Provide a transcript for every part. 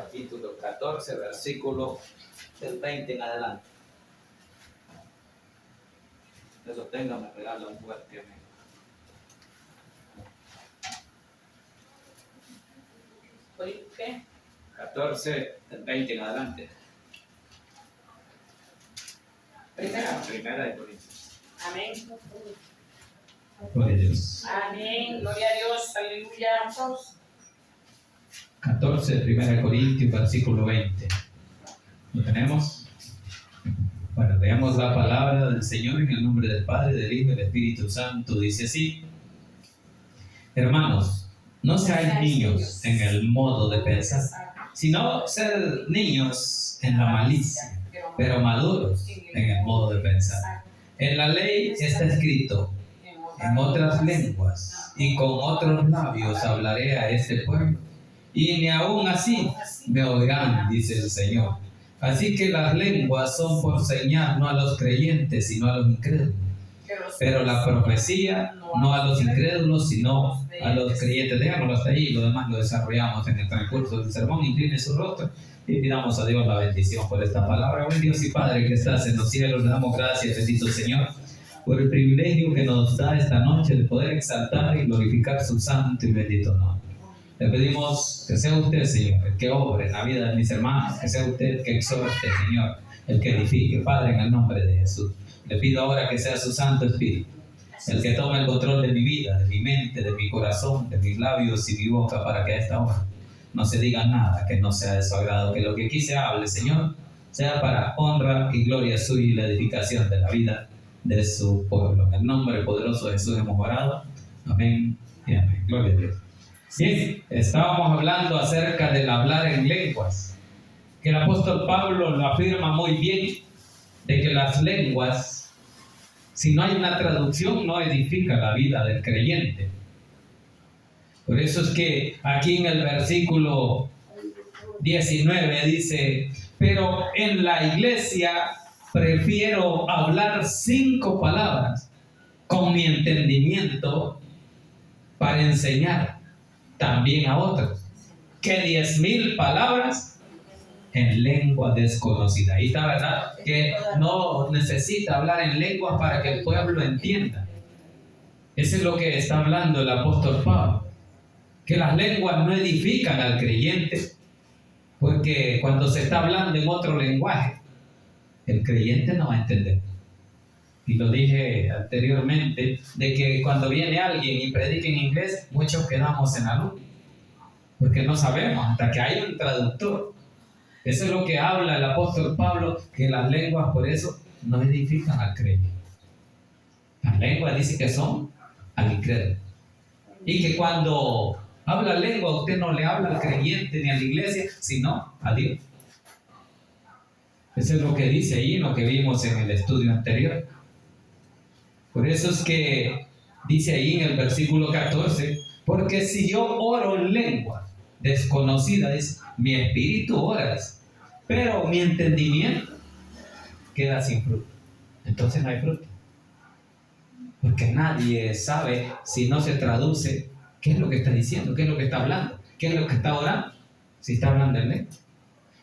capítulo 14, versículo del 20 en adelante. Eso tenga, me regala un fuerte amén. ¿Qué? 14, del 20 en adelante. Primera de Corintios. Amén. Gloria a Dios. Amén. Gloria a Dios. Aleluya. 14, 1 Corintios, versículo 20. ¿Lo tenemos? Bueno, leamos la palabra del Señor en el nombre del Padre, del Hijo y del Espíritu Santo. Dice así: Hermanos, no seáis niños en el modo de pensar, sino sed niños en la malicia, pero maduros en el modo de pensar. En la ley está escrito: en otras lenguas y con otros labios hablaré a este pueblo, y ni aún así me oirán, dice el Señor. Así que las lenguas son por señal no a los creyentes, sino a los incrédulos. Pero la profecía no a los incrédulos, sino a los creyentes. Déjamelo hasta ahí, lo demás lo desarrollamos en el transcurso del sermón. Incline su rostro y pidamos a Dios la bendición por esta palabra. Buen Dios y Padre que estás en los cielos, le damos gracias, bendito Señor, por el privilegio que nos da esta noche de poder exaltar y glorificar su santo y bendito nombre. Le pedimos que sea usted, Señor, el que obre en la vida de mis hermanos, que sea usted el que exhorte, Señor, el que edifique. Padre, en el nombre de Jesús, le pido ahora que sea su Santo Espíritu el que tome el control de mi vida, de mi mente, de mi corazón, de mis labios y mi boca, para que a esta hora no se diga nada que no sea de su agrado, que lo que aquí se hable, Señor, sea para honra y gloria suya y la edificación de la vida de su pueblo. En el nombre poderoso de Jesús hemos orado. Amén y amén. Gloria a Dios. Bien, estábamos hablando acerca del hablar en lenguas, que el apóstol Pablo lo afirma muy bien, de que las lenguas, si no hay una traducción, no edifica la vida del creyente. Por eso es que aquí en el versículo 19 dice: pero en la iglesia prefiero hablar 5 palabras con mi entendimiento para enseñar también a otros, que 10,000 palabras en lengua desconocida. Ahí está, ¿verdad? Que no necesita hablar en lenguas para que el pueblo entienda. Eso es lo que está hablando el apóstol Pablo, que las lenguas no edifican al creyente, porque cuando se está hablando en otro lenguaje, el creyente no va a entender. Y lo dije anteriormente, de que cuando viene alguien y predica en inglés, muchos quedamos en la luz, porque no sabemos hasta que hay un traductor. Eso es lo que habla el apóstol Pablo, que las lenguas por eso no edifican al creyente. Las lenguas dice que son al incrédulo. Y que cuando habla lengua, usted no le habla al creyente ni a la iglesia, sino a Dios. Eso es lo que dice ahí, lo que vimos en el estudio anterior. Por eso es que dice ahí en el versículo 14: porque si yo oro en lengua desconocida, dice, mi espíritu ora, pero mi entendimiento queda sin fruto. Entonces no hay fruto, porque nadie sabe, si no se traduce, qué es lo que está diciendo, qué es lo que está hablando, qué es lo que está orando, si está hablando en lengua.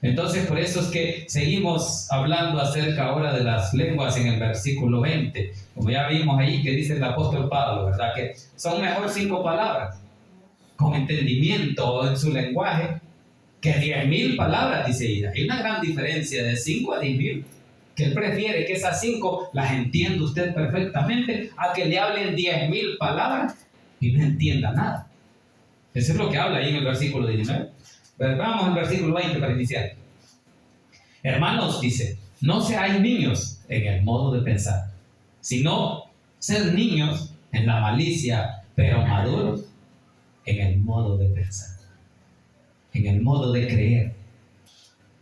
Entonces por eso es que seguimos hablando acerca ahora de las lenguas en el versículo 20, como ya vimos ahí que dice el apóstol Pablo, ¿verdad? Que son mejor 5 palabras con entendimiento en su lenguaje que 10,000 palabras, dice ella. Hay una gran diferencia de 5 a 10,000, que él prefiere que esas 5 las entienda usted perfectamente a que le hablen 10,000 palabras y no entienda nada. Eso es lo que habla ahí en el versículo 19. Vamos al versículo 20 para iniciar. Hermanos, dice, no seáis niños en el modo de pensar, sino sed niños en la malicia, pero maduros en el modo de pensar, en el modo de creer,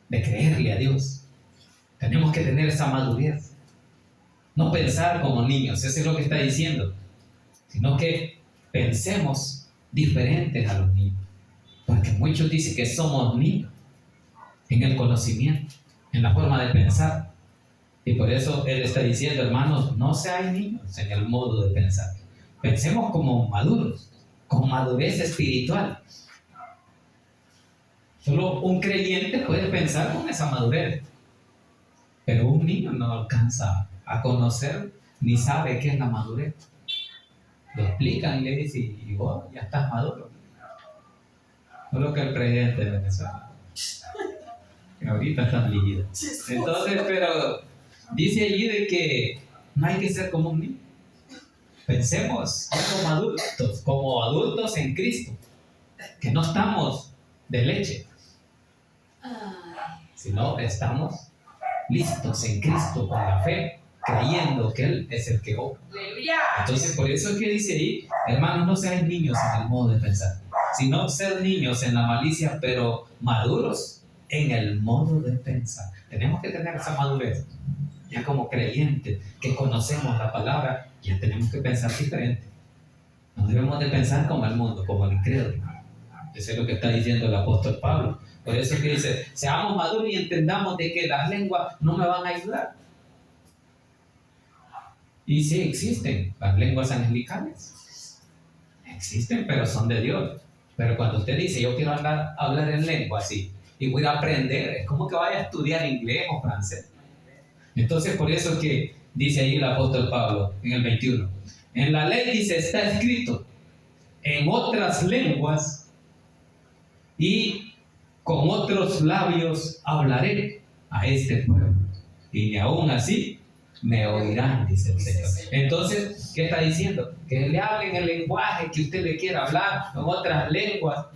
de creerle a Dios. Tenemos que tener esa madurez, no pensar como niños, eso es lo que está diciendo, sino que pensemos diferentes a los niños, porque muchos dicen que somos niños en el conocimiento, en la forma de pensar, y por eso él está diciendo: hermanos, no seáis niños en el modo de pensar, pensemos como maduros, con madurez espiritual. Solo un creyente puede pensar con esa madurez. Pero un niño no alcanza a conocer ni sabe qué es la madurez. Lo explican y le dicen, y vos ya estás maduro. Solo que el presidente de Venezuela, que ahorita está líquido. Entonces, pero dice allí de que no hay que ser como un niño. Pensemos como adultos en Cristo, que no estamos de leche, sino estamos listos en Cristo con la fe, creyendo que Él es el que obra. Aleluya. Entonces, por eso es que dice ahí, hermanos, no sean niños en el modo de pensar, sino ser niños en la malicia, pero maduros en el modo de pensar. Tenemos que tener esa madurez. Ya como creyentes que conocemos la palabra, ya tenemos que pensar diferente. No debemos de pensar como el mundo, como el incrédulo. Eso es lo que está diciendo el apóstol Pablo. Por eso es que dice, seamos maduros y entendamos de que las lenguas no me van a ayudar. Y sí existen las lenguas angelicales. Existen, pero son de Dios. Pero cuando usted dice, yo quiero hablar en lengua así, y voy a aprender, es como que vaya a estudiar inglés o francés. Entonces, por eso es que dice ahí el apóstol Pablo en el 21. En la ley dice, está escrito, en otras lenguas y con otros labios hablaré a este pueblo. Y ni aún así me oirán, dice el Señor. Entonces, ¿qué está diciendo? Que le hablen el lenguaje que usted le quiera hablar, en otras lenguas,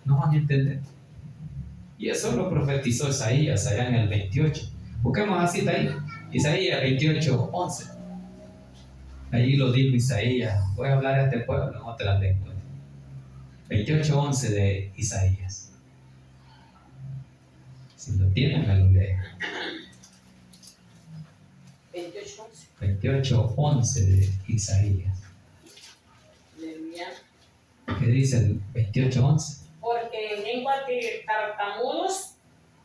no van a entender. Y eso lo profetizó Isaías allá en el 28. Busquemos la cita ahí. Isaías 28:11. Allí lo dijo Isaías. Voy a hablar a este pueblo en otras lenguas. 28:11 de Isaías. Si lo tienen, me lo leen. 28:11 de Isaías. Aleluya. ¿Qué dice el 28:11? Porque en lengua de tartamudos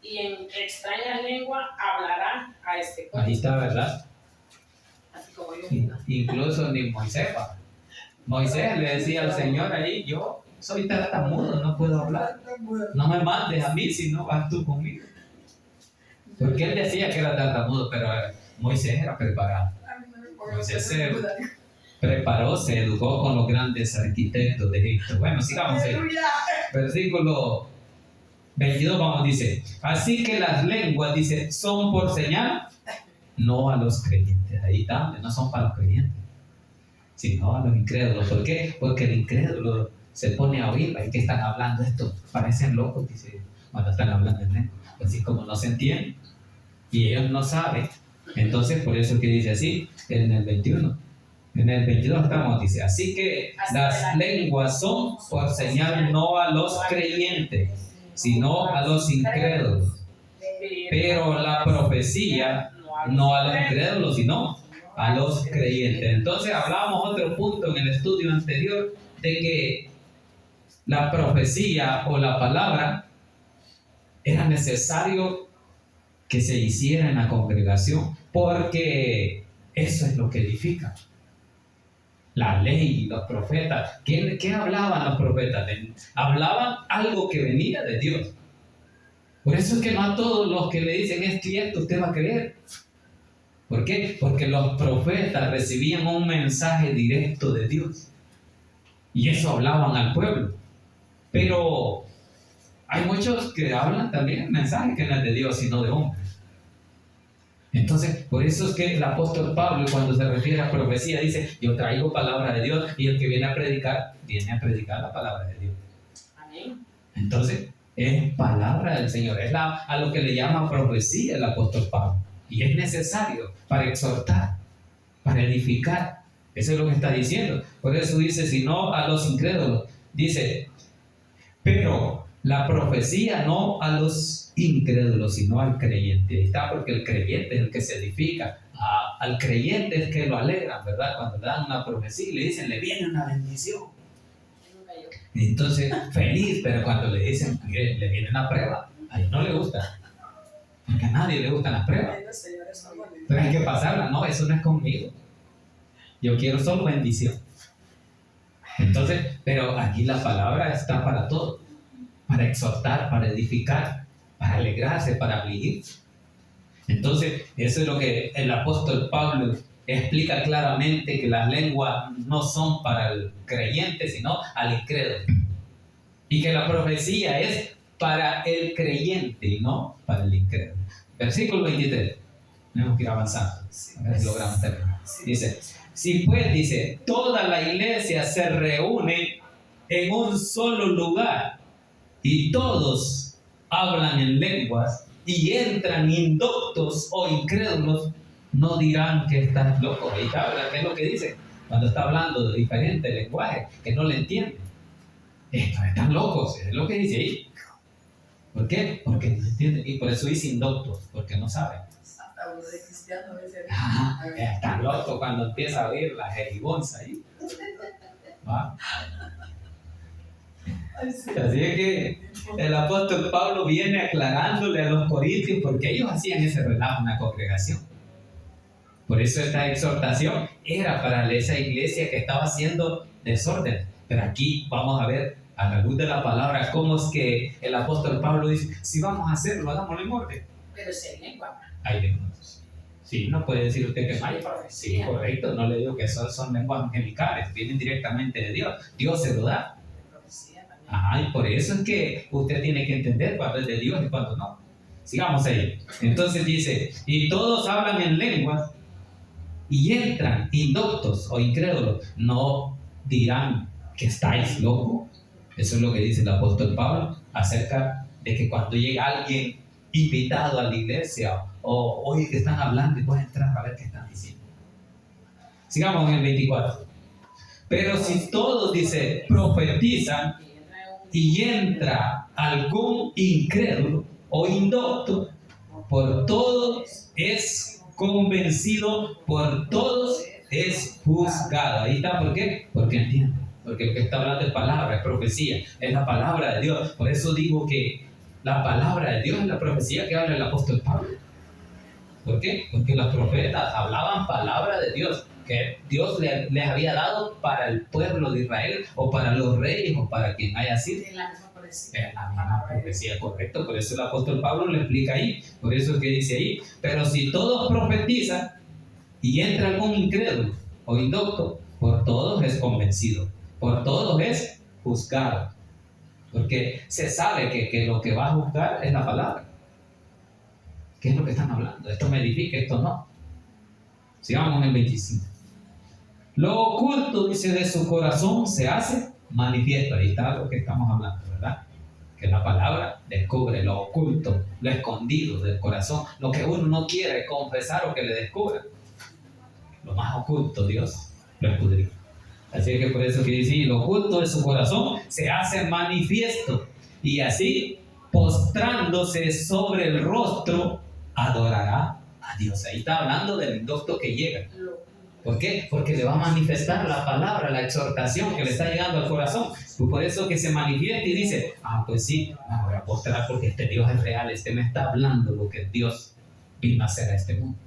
y en extrañas lenguas hablará a este pueblo. Ahí está, ¿verdad? Así como yo. Incluso ni Moisés. Moisés le decía al Señor ahí, yo soy tartamudo, no puedo hablar. No me mandes a mí, si no vas tú conmigo. Porque él decía que era tartamudo, pero Moisés era preparado. Moisés se preparó, se educó con los grandes arquitectos de Egipto. Bueno, sigamos ahí. Versículo 22, vamos, dice, así que las lenguas, dice, son por señal, no a los creyentes. Ahí está, no son para los creyentes, sino a los incrédulos. ¿Por qué? Porque el incrédulo se pone a oír, ¿y qué están hablando esto? Parecen locos, dice, cuando están hablando en lengua. Así como no se entiende, y ellos no saben. Entonces, por eso que dice así, en el 21. En el 22 estamos, dice, así que las lenguas son por señal no a los creyentes, sino a los incrédulos. Pero la profecía no a los incrédulos, sino a los creyentes. Entonces hablamos otro punto en el estudio anterior de que la profecía o la palabra era necesario que se hiciera en la congregación, porque eso es lo que edifica. La ley y los profetas, ¿qué hablaban los profetas? Hablaban algo que venía de Dios. Por eso es que no a todos los que le dicen esto y esto usted va a creer. ¿Por qué? Porque los profetas recibían un mensaje directo de Dios. Y eso hablaban al pueblo. Pero hay muchos que hablan también mensaje que no es de Dios, sino de hombres. Entonces, por eso es que el apóstol Pablo, cuando se refiere a profecía, dice, yo traigo palabra de Dios, y el que viene a predicar la palabra de Dios. Amén. Entonces, es palabra del Señor, es a lo que le llama profecía el apóstol Pablo. Y es necesario para exhortar, para edificar. Eso es lo que está diciendo. Por eso dice, si no a los incrédulos. Dice, pero la profecía no a los incrédulos, sino al creyente. Ahí está, porque el creyente es el que se edifica. Al creyente es que lo alegran, ¿verdad? Cuando le dan una profecía y le dicen, le viene una bendición. Entonces, feliz, pero cuando le dicen, le viene una prueba, a él no le gusta. Porque a nadie le gustan las pruebas. Pero hay que pasarla. No, eso no es conmigo. Yo quiero solo bendición. Entonces, pero aquí la palabra está para todos para exhortar, para edificar, para alegrarse, para afligir. Entonces, eso es lo que el apóstol Pablo explica claramente, que las lenguas no son para el creyente, sino al incrédulo. Y que la profecía es para el creyente y no para el incrédulo. Versículo 23. Tenemos que ir avanzando. A ver si logramos terminar. Dice, si pues, dice, toda la iglesia se reúne en un solo lugar y todos hablan en lenguas y entran indoctos o incrédulos, no dirán que estás loco. Ahí está, ¿qué es lo que dice? Cuando está hablando de diferentes lenguajes, que no le entienden. Están locos, es lo que dice ahí. ¿Por qué? Porque no entienden. Y por eso dice indoctos, porque no saben. Están locos cuando empieza a oír la jeribonza ahí. ¿Va? Así es que el apóstol Pablo viene aclarándole a los corintios, porque ellos hacían ese relajo en la congregación. Por eso esta exhortación era para esa iglesia que estaba haciendo desorden. Pero aquí vamos a ver, a la luz de la palabra, cómo es que el apóstol Pablo dice, si vamos a hacerlo, hagámoslo en orden. Pero si hay lengua. Hay lenguas. Sí, no puede decir usted que no hay. Sí, correcto, no le digo que son lenguas angelicales, vienen directamente de Dios. Dios se lo da. Ajá, y por eso es que usted tiene que entender cuándo es de Dios y cuándo no. Sigamos ahí. Entonces dice, y todos hablan en lenguas y entran indoctos o incrédulos, no dirán que estáis locos. Eso es lo que dice el apóstol Pablo acerca de que cuando llega alguien invitado a la iglesia o oye que están hablando y puede entrar a ver qué están diciendo. Sigamos en el 24. Pero si todos, dice, profetizan y entra algún incrédulo o indocto, por todos es convencido, por todos es juzgado. Ahí está, ¿por qué? Porque entiende. Porque lo que está hablando es palabra, es profecía, es la palabra de Dios. Por eso digo que la palabra de Dios es la profecía que habla el apóstol Pablo. ¿Por qué? Porque los profetas hablaban palabra de Dios, que Dios les había dado para el pueblo de Israel, o para los reyes, o para quien haya sido. Es la misma profecía, correcto. Por eso el apóstol Pablo lo explica ahí. Por eso es que dice ahí, pero si todos profetizan y entra algún incrédulo o indocto, por todos es convencido, por todos es juzgado. Porque se sabe que lo que va a juzgar es la palabra. ¿Qué es lo que están hablando? Esto me edifica, esto no. Sigamos en el 25. Lo oculto, dice, de su corazón se hace manifiesto. Ahí está lo que estamos hablando, ¿verdad? Que la palabra descubre lo oculto, lo escondido del corazón, lo que uno no quiere confesar o que le descubra. Lo más oculto, Dios lo escudriña. Así que por eso que dice, lo oculto de su corazón se hace manifiesto, y así, postrándose sobre el rostro, adorará a Dios. Ahí está hablando del indocto que llega. ¿Por qué? Porque le va a manifestar la palabra, la exhortación que le está llegando al corazón. Y por eso que se manifiesta y dice, pues sí, me voy a postrar porque este Dios es real, me está hablando lo que Dios vino a hacer a este mundo.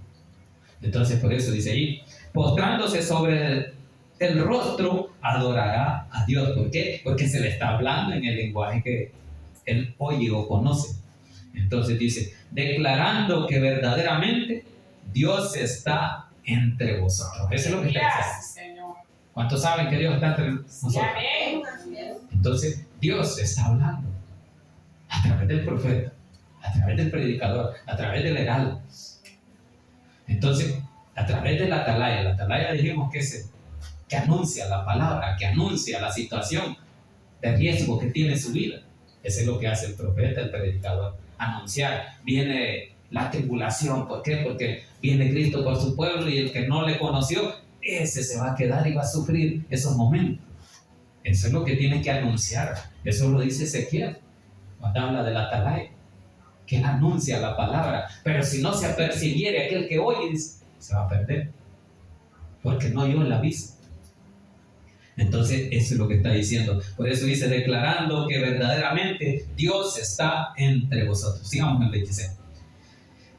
Entonces por eso dice ahí, postrándose sobre el rostro, adorará a Dios. ¿Por qué? Porque se le está hablando en el lenguaje que él oye o conoce. Entonces dice, declarando que verdaderamente Dios está entre vosotros. Eso es lo que está diciendo. ¿Cuántos saben que Dios está entre nosotros? Entonces Dios está hablando a través del profeta, a través del predicador, a través del heraldo. Entonces, a través de la atalaya dijimos que anuncia la palabra, que anuncia la situación de riesgo que tiene su vida. Eso es lo que hace el profeta, el predicador, anunciar. Viene la tribulación, ¿por qué? Porque viene Cristo por su pueblo, y el que no le conoció, ese se va a quedar y va a sufrir esos momentos. Eso es lo que tiene que anunciar. Eso lo dice Ezequiel cuando habla de la atalaya, que él anuncia la palabra. Pero si no se apercibiere aquel que oye, se va a perder, porque no oyó la vista. Entonces eso es lo que está diciendo. Por eso dice, declarando que verdaderamente Dios está entre vosotros. Sigamos en el 26.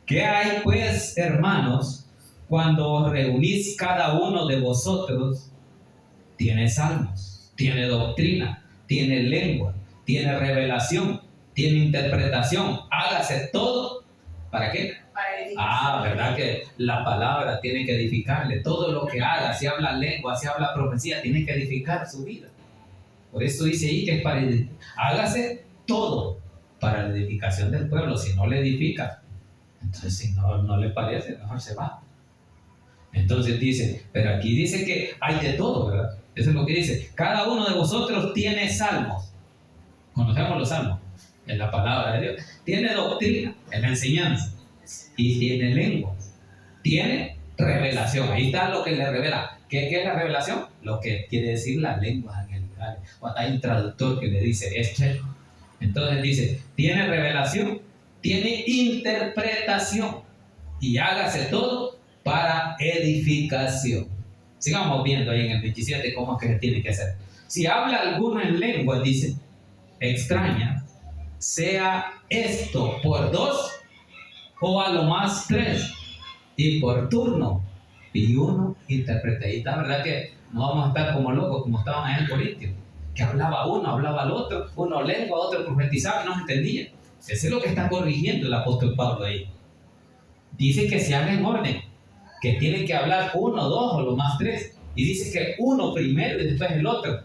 ¿Qué hay pues, hermanos, cuando os reunís cada uno de vosotros? Tiene salmos, tiene doctrina, tiene lengua, tiene revelación, tiene interpretación. Hágase todo. ¿Para qué? Para edificar. ¿Verdad que la palabra tiene que edificarle? Todo lo que haga, si habla lengua, si habla profecía, tiene que edificar su vida. Por eso dice ahí que es para edificar. Hágase todo para la edificación del pueblo. Si no le edifica, entonces si no le parece, mejor se va. Entonces dice, pero aquí dice que hay de todo, ¿verdad? Eso es lo que dice. Cada uno de vosotros tiene salmos. Conocemos los salmos en la palabra de Dios. Tiene doctrina en la enseñanza. Y tiene lengua. Tiene revelación. Ahí está lo que le revela. ¿Qué es la revelación? Lo que quiere decir las lenguas angelicales. Cuando hay un traductor que le dice esto. Entonces dice, tiene revelación, tiene interpretación. Y hágase todo para edificación. Sigamos viendo ahí en el 27 cómo es que se tiene que hacer. Si habla alguno en lengua, dice, extraña, sea esto por 2 o a lo más 3 y por turno, y uno interpreta. Y la verdad que no vamos a estar como locos como estaban ahí en Corintio, que hablaba uno, hablaba el otro, uno lengua, otro profetizaba y no se entendía. Eso es lo que está corrigiendo el apóstol Pablo ahí. Dice que se haga en orden, que tienen que hablar 1, 2 o lo más 3, y dice que uno primero y después el otro,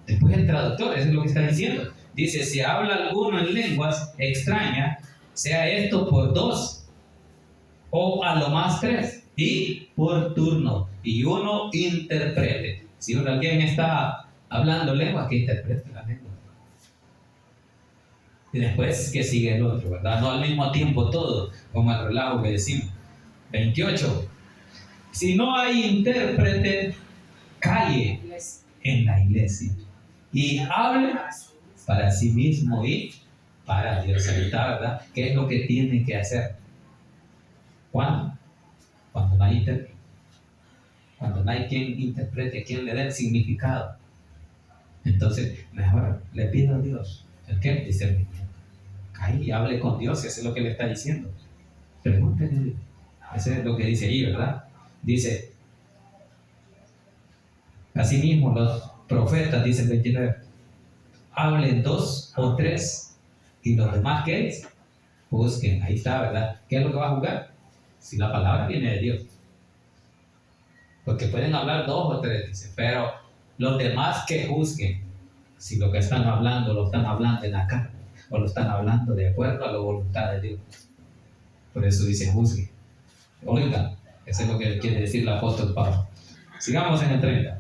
después el traductor. Eso es lo que está diciendo. Dice, si habla alguno en lenguas extrañas, sea esto por 2 o a lo más 3 y por turno, y uno interprete. Si alguien está hablando lengua, que interprete la lengua. Y después que sigue el otro, ¿verdad? No al mismo tiempo todo, como el relajo que decimos. 28. Si no hay intérprete, calle en la iglesia y hable para sí mismo y para Dios. Ahorita, ¿verdad? ¿Qué es lo que tiene que hacer? ¿Cuándo? Cuando no hay intérprete. Cuando no hay quien interprete, quien le dé el significado. Entonces, mejor le pido a Dios el que discernimiento. Calle y hable con Dios, eso es lo que le está diciendo. Pregúntenle. Eso es lo que dice ahí, ¿verdad? Dice, asimismo los profetas, dice el 29, hablen 2 o 3 y los demás, ¿qué es? Busquen. Ahí está, ¿verdad? ¿Qué es lo que va a jugar? Si la palabra viene de Dios. Porque pueden hablar 2 o 3, dice, pero los demás que juzguen si lo que están hablando lo están hablando en la carne o lo están hablando de acuerdo a la voluntad de Dios. Por eso dice juzguen. Oigan, eso es lo que quiere decir el apóstol Pablo. Sigamos en el 30.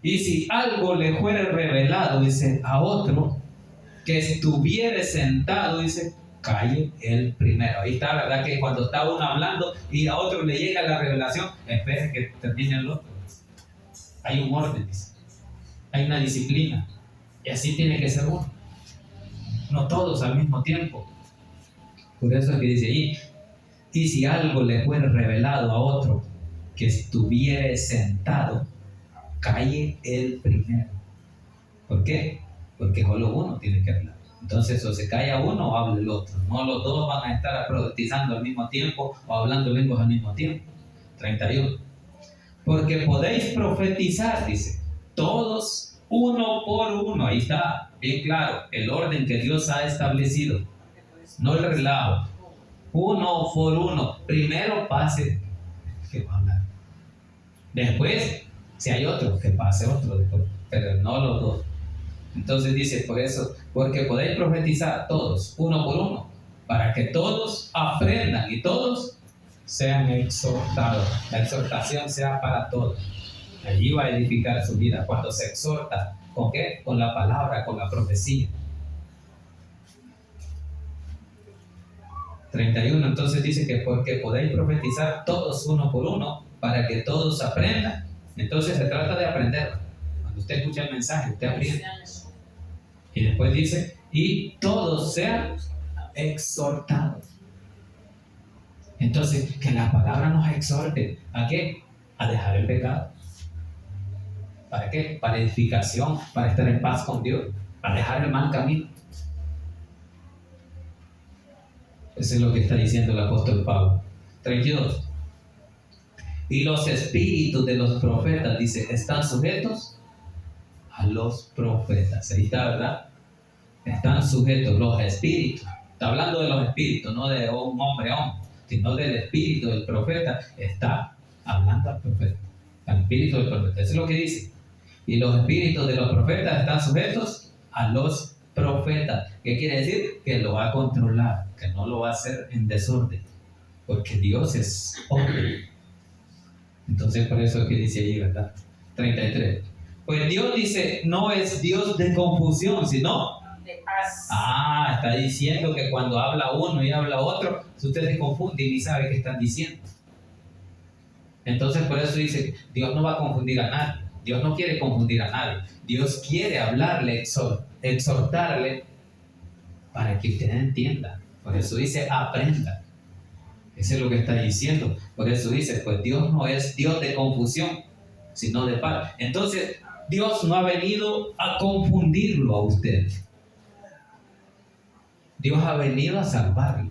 Y si algo le fuere revelado, dice, a otro que estuviere sentado, dice, calle el primero. Ahí está, ¿verdad? Que cuando está uno hablando y a otro le llega la revelación, espere que termine el otro. Hay un orden, dice. Hay una disciplina. Y así tiene que ser uno. No todos al mismo tiempo. Por eso es que dice ahí, y si algo le fuere revelado a otro que estuviere sentado, calle el primero. ¿Por qué? Porque solo uno tiene que hablar. Entonces, o se calla uno o habla el otro. No los dos van a estar profetizando al mismo tiempo o hablando lenguas al mismo tiempo. 31. Porque podéis profetizar, dice, todos uno por uno. Ahí está, bien claro, el orden que Dios ha establecido. No el relajo. Uno por uno. Primero pase que va a hablar. Después, si hay otro, que pase otro después, pero no los dos. Entonces dice, por eso, porque podéis profetizar todos, uno por uno, para que todos aprendan y todos sean exhortados. La exhortación sea para todos. Allí va a edificar su vida. Cuando se exhorta, ¿con qué? Con la palabra, con la profecía. 31, entonces dice que porque podéis profetizar todos uno por uno, para que todos aprendan. Entonces se trata de aprender. Cuando usted escucha el mensaje, usted aprende. Y después dice, y todos sean exhortados. Entonces, que la palabra nos exhorte. ¿A qué? A dejar el pecado. ¿Para qué? Para edificación, para estar en paz con Dios, para dejar el mal camino. Eso es lo que está diciendo el apóstol Pablo. 32. Y los espíritus de los profetas, dice, están sujetos a los profetas. Ahí está, ¿verdad? están sujetos los espíritus. Está hablando de los espíritus, no de un hombre, sino del espíritu del profeta. Está hablando al profeta, al espíritu del profeta. Eso es lo que dice. Y los espíritus de los profetas están sujetos a los profetas. ¿Qué quiere decir? Que lo va a controlar, que no lo va a hacer en desorden, porque Dios es orden. Entonces, por eso es que dice ahí, ¿verdad? 33. Pues Dios dice, no es Dios de confusión, sino de paz. está diciendo que cuando habla uno y habla otro, usted se confunde y ni sabe qué están diciendo. Entonces, por eso dice, Dios no va a confundir a nadie. Dios no quiere confundir a nadie. Dios quiere hablarle, exhortarle para que usted entienda. Por eso dice, aprenda. Eso es lo que está diciendo. Por eso dice, pues Dios no es Dios de confusión, sino de paz. Entonces, Dios no ha venido a confundirlo a usted. Dios ha venido a salvarle,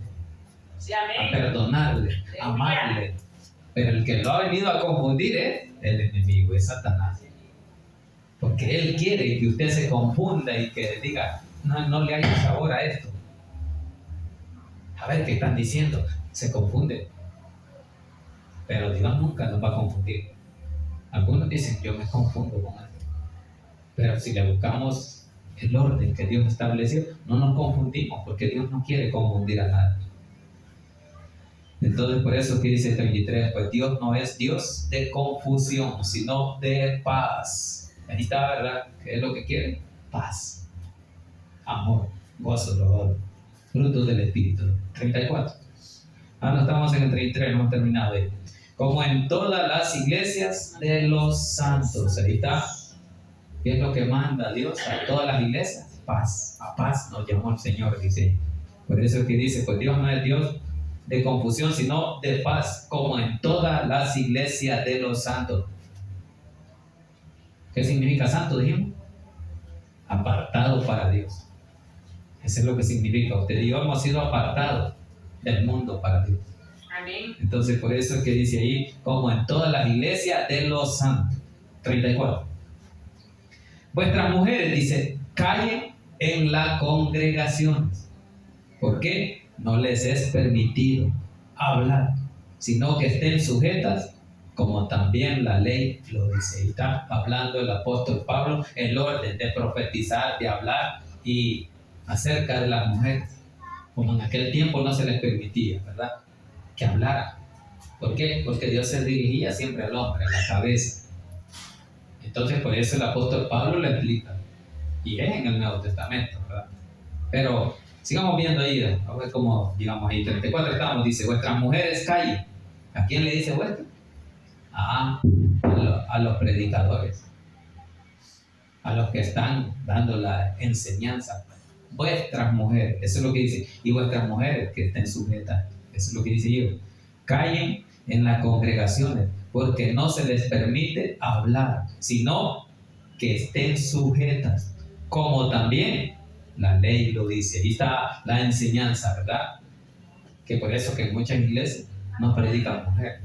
Sí, amén. a perdonarle, a amarle. Pero el que lo ha venido a confundir es el enemigo, es Satanás. Porque él quiere que usted se confunda y que diga, no le haya sabor a esto. A ver qué están diciendo, se confunde. Pero Dios nunca nos va a confundir. Algunos dicen, yo me confundo con esto. Pero si le buscamos el orden que Dios estableció, no nos confundimos, porque Dios no quiere confundir a nadie. Entonces, por eso que dice el 33, pues Dios no es Dios de confusión, sino de paz. Ahí está, ¿verdad? ¿Qué es lo que quiere? Paz, amor, gozo, dolor, frutos del Espíritu. 34. Ahora estamos en el 33, no hemos terminado ahí. Como en todas las iglesias de los santos. Ahí está. ¿Qué es lo que manda Dios a todas las iglesias? Paz. A paz nos llamó el Señor, dice. Por eso es que dice, pues Dios no es Dios de confusión, sino de paz, como en todas las iglesias de los santos. ¿Qué significa santo, dijimos? Apartado para Dios. Eso es lo que significa. Usted y yo hemos sido apartados del mundo para Dios. Amén. Entonces, por eso es que dice ahí, como en todas las iglesias de los santos. 34. Vuestras mujeres, dice, callen en la congregación. ¿Por qué? No les es permitido hablar, sino que estén sujetas, como también la ley lo dice. Y está hablando el apóstol Pablo el orden de profetizar, de hablar y acerca de las mujeres. Como en aquel tiempo no se les permitía, ¿verdad?, que hablara. ¿Por qué? Porque Dios se dirigía siempre al hombre, a la cabeza. Entonces, por eso el apóstol Pablo lo explica. Y es en el Nuevo Testamento, ¿verdad? Pero sigamos viendo ahí, a ver cómo, digamos ahí, 34 estamos, dice, vuestras mujeres callen. ¿A quién le dice vuestra? A los predicadores, a los que están dando la enseñanza. Vuestras mujeres, eso es lo que dice, y vuestras mujeres que estén sujetas, eso es lo que dice yo. Callen en las congregaciones, porque no se les permite hablar, sino que estén sujetas, como también la ley lo dice. Ahí está la enseñanza, ¿verdad? Que por eso que en muchas iglesias no predican mujeres,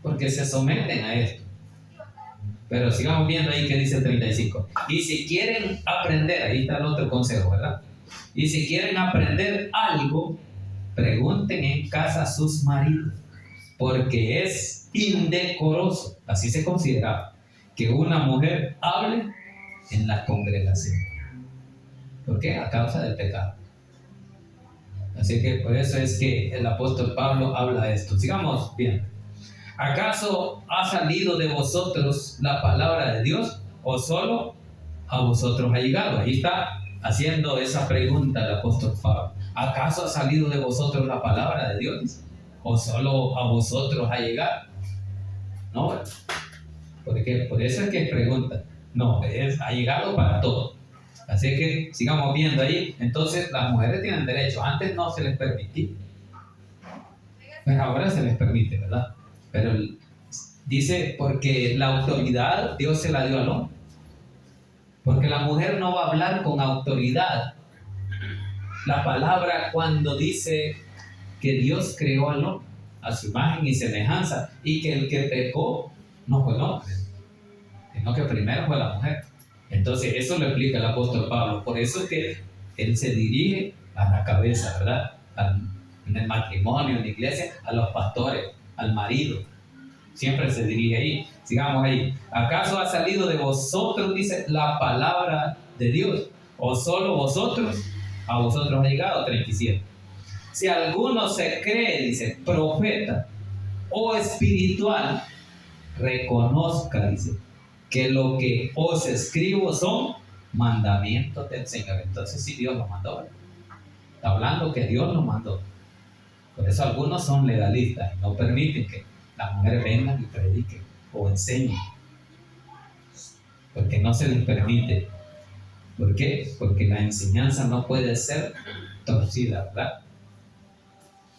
porque se someten a esto. Pero sigamos viendo ahí que dice el 35. Y si quieren aprender, ahí está el otro consejo, ¿verdad? Y si quieren aprender algo, pregunten en casa a sus maridos, porque es indecoroso, así se considera, que una mujer hable en la congregación. ¿Por qué? A causa del pecado. Así que por eso es que el apóstol Pablo habla de esto. Sigamos viendo. ¿Acaso ha salido de vosotros la palabra de Dios o solo a vosotros ha llegado? Ahí está haciendo esa pregunta el apóstol Pablo. ¿Acaso ha salido de vosotros la palabra de Dios o solo a vosotros ha llegado? No, porque por eso es que pregunta. No, ha llegado para todos. Así que sigamos viendo ahí. Entonces las mujeres tienen derecho. Antes no se les permitía, pero ahora se les permite, ¿verdad? Pero dice, porque la autoridad Dios se la dio al hombre. Porque la mujer no va a hablar con autoridad. La palabra cuando dice que Dios creó al hombre a su imagen y semejanza, y que el que pecó no fue el hombre, sino que primero fue la mujer. Entonces, eso lo explica el apóstol Pablo. Por eso es que él se dirige a la cabeza, ¿verdad? En el matrimonio, en la iglesia, a los pastores, al marido. Siempre se dirige ahí. Sigamos ahí. ¿Acaso ha salido de vosotros, dice, la palabra de Dios? ¿O solo vosotros? A vosotros ha llegado. 37. Si alguno se cree, dice, profeta o espiritual, reconozca, dice, que lo que os escribo son mandamientos del Señor. Entonces, sí, Dios lo mandó. Está hablando que Dios lo mandó. Por eso algunos son legalistas y no permiten que las mujeres vengan y prediquen o enseñen. Porque no se les permite. ¿Por qué? Porque la enseñanza no puede ser torcida, ¿verdad?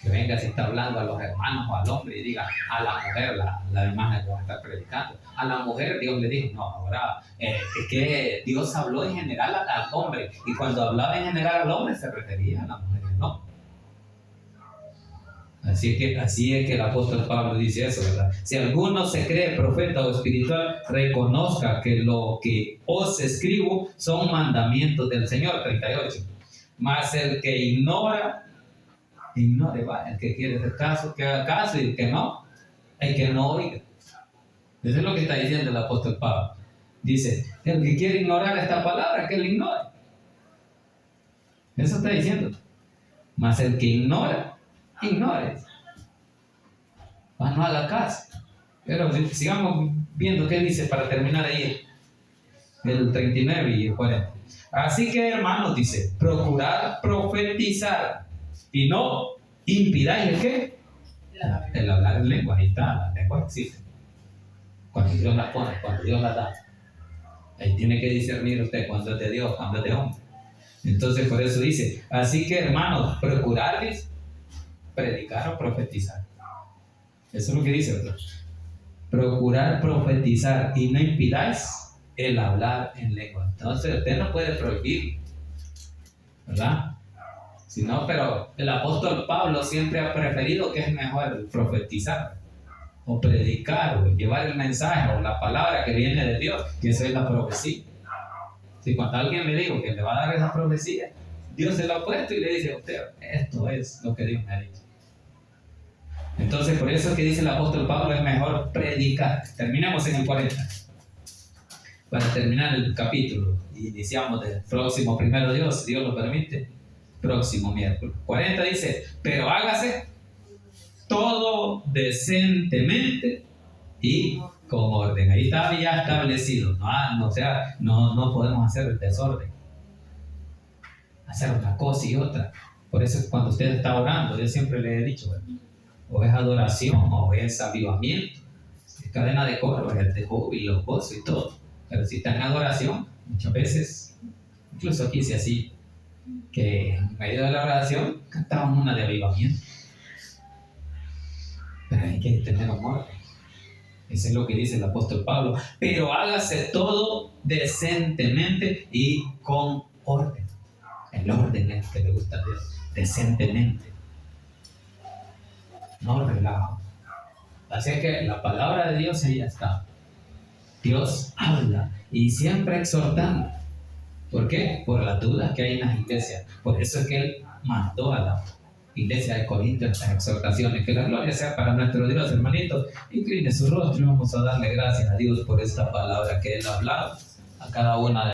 Que venga si está hablando a los hermanos o al hombre y diga a la mujer, la hermana que va a estar predicando. A la mujer Dios le dijo, no, ahora es que Dios habló en general al hombre. Y cuando hablaba en general al hombre se refería a la mujer, no. Así es que el apóstol Pablo dice eso, ¿verdad? Si alguno se cree profeta o espiritual, reconozca que lo que os escribo son mandamientos del Señor. 38. Mas el que ignore, va, el que quiere hacer caso, que haga caso, y el que no oiga. Eso es lo que está diciendo el apóstol Pablo. Dice, el que quiere ignorar esta palabra, que lo ignore. Eso está diciendo. Mas el que ignore. No haga caso. Pero sigamos viendo qué dice para terminar ahí el 39 y el 40. Así que, hermanos, dice, procurad profetizar y no impidáis el qué. El hablar en lengua. Ahí está, las lenguas existen. Cuando Dios las pone, cuando Dios las da. Ahí tiene que discernir usted cuando es de Dios, cuando es de hombre. Entonces, por eso dice, así que, hermanos, procurarles predicar o profetizar. Eso es lo que dice, ¿verdad? Procurar profetizar y no impidáis el hablar en lengua. Entonces, usted no puede prohibir, ¿verdad? Si no, pero el apóstol Pablo siempre ha preferido que es mejor profetizar o predicar o llevar el mensaje o la palabra que viene de Dios, que eso es la profecía. Si cuando alguien me dijo que le va a dar esa profecía, Dios se lo ha puesto y le dice a usted, esto es lo que Dios me ha dicho. Entonces, por eso es que dice el apóstol Pablo, es mejor predicar. Terminemos en el 40. Para terminar el capítulo, iniciamos del próximo primero Dios, si Dios lo permite, próximo miércoles. 40 dice, pero hágase todo decentemente y con orden. Ahí está ya establecido. No podemos hacer el desorden. Hacer una cosa y otra. Por eso cuando usted está orando, yo siempre le he dicho, o es adoración, o es avivamiento, es cadena de coro, es el de júbilo, gozo y todo. Pero si está en adoración, muchas veces, incluso aquí dice así, que en medio de la oración cantamos una de avivamiento. Pero hay que tener amor. Eso es lo que dice el apóstol Pablo. Pero hágase todo decentemente y con orden. El orden es que le gusta a Dios. Decentemente. No relajo. Así que la palabra de Dios ahí está. Dios habla y siempre exhortando. ¿Por qué? Por las dudas que hay en las iglesias. Por eso es que Él mandó a la iglesia de Corinto estas exhortaciones. Que la gloria sea para nuestro Dios, hermanito. Incline su rostro y vamos a darle gracias a Dios por esta palabra que Él ha hablado a cada una de